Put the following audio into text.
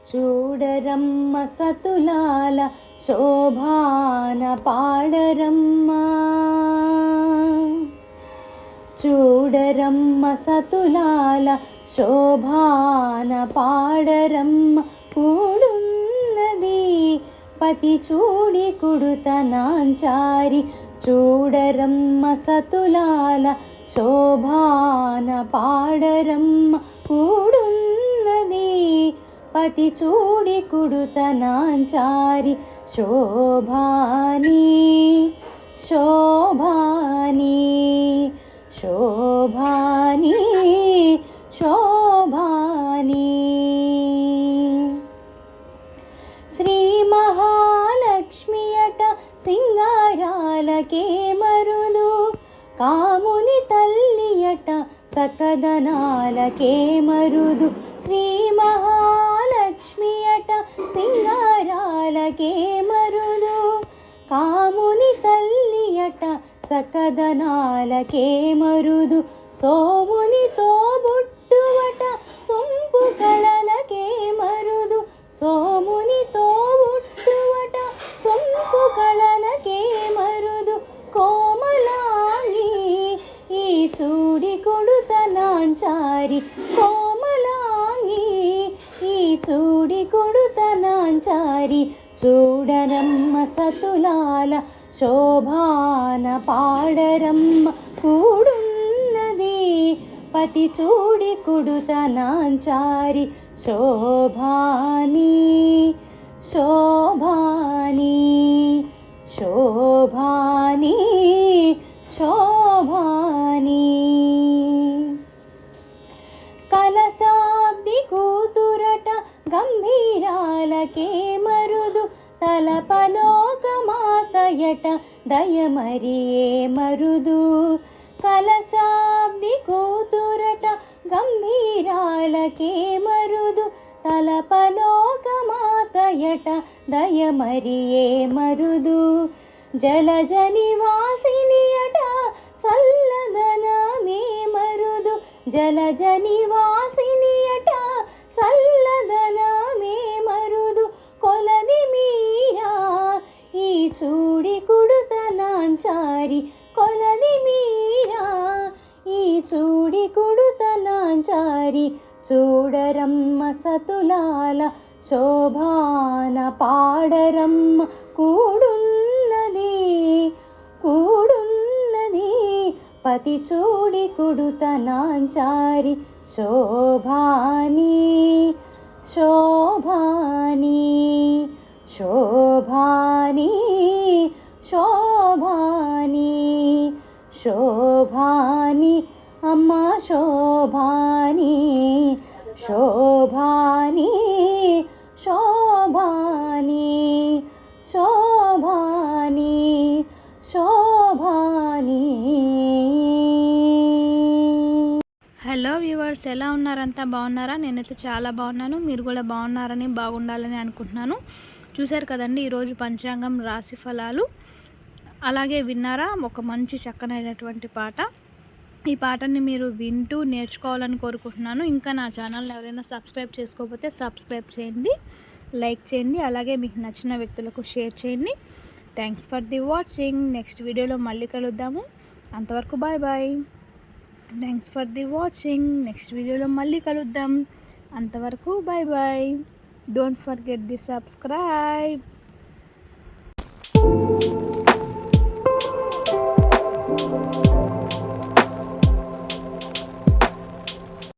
చూడరమ్మ సతులాల శోభాన పాడరమ్మ, చూడరమ్మ సతులాల శోభాన పాడరమ్మ. కూడున్నది పతి చూడి కుడుతనాంచారి, చూడరమ్మ సతులాల శోభాన పాడరమ్మ. కూడున్నది పతి చూడి కుడుతనాంచారి, శోభాని శోభాని శోభాని శోభాని. శ్రీ మహాలక్ష్మి అట సింగారాలకే మరుదు, కాముని తల్లి అట చక్కదనాలకే మరుదు. శ్రీ మహాలక్ష్మి అట సింగారాలకే మరుదు, కాముని తల్లి అట చక్కదనాలకే మరుదు. సోముని తోబుట్టువట సొంపు కళలకే మరుదు, సోముని తోబుట్టువట సొంపు కళలకే మరుదు. కోమలాంగి ఈ చూడి కొడుతనాంచారి, కోమలాంగి ఈ చూడి కొడుతనాంచారి. చూడరమ్మ సతులాల శోభాన పాడరమ్మ. కూడున్నది పతి చూడి కుడుతనాంచారి, శోభాని శోభాని శోభాని శోభాని. కలశాబ్ది కూతురట గంభీరాలకే మరుదు, తలపలోకమాతయట దయమరియే మరుదు. కలశాబ్ది కూతురట గంభీరాలకే మరుదు, తలపలోకమాతయట దయమరియే మరుదు. జలజ నివాసిని అట చల్లదనమే మరుదు, జలజ నివాసిని అట చల్లదనమే మరుదు. కొలది మీరా ఈ చూడి కుడుతనాంచారి, కొలది మీరా ఈ చూడి కుడుతనాంచారి. చూడరమ్మ సతులాల శోభాన పాడరమ్మ. కూడున్నది కూడున్నది పతి చూడి కుడుతనాంచారి, శోభాని శోభాని శోభాని శోభాని శోభాని. అమ్మ శోభాని శోభాని శోభాని శోభాని శోభాని. హలో వ్యూవర్స్, ఎలా ఉన్నారంతా బాగున్నారా? నేనైతే చాలా బాగున్నాను. మీరు కూడా బాగున్నారని బాగుండాలని అనుకుంటున్నాను. చూశారు కదండి ఈరోజు పంచాంగం రాశి ఫలాలు. అలాగే విన్నారా ఒక మంచి చక్కనైనటువంటి పాట. ఈ పాటని మీరు వింటూ నేర్చుకోవాలని కోరుకుంటున్నాను. ఇంకా నా ఛానల్ని ఎవరైనా సబ్స్క్రైబ్ చేసుకోకపోతే సబ్స్క్రైబ్ చేయండి, లైక్ చేయండి, అలాగే మీకు నచ్చిన వ్యక్తులకు షేర్ చేయండి. Thanks for the watching. Next వీడియోలో మళ్ళీ కలుద్దాము. అంతవరకు bye bye. Thanks for the watching. Next వీడియోలో మళ్ళీ కలుద్దాం. అంతవరకు bye bye. Don't forget the subscribe.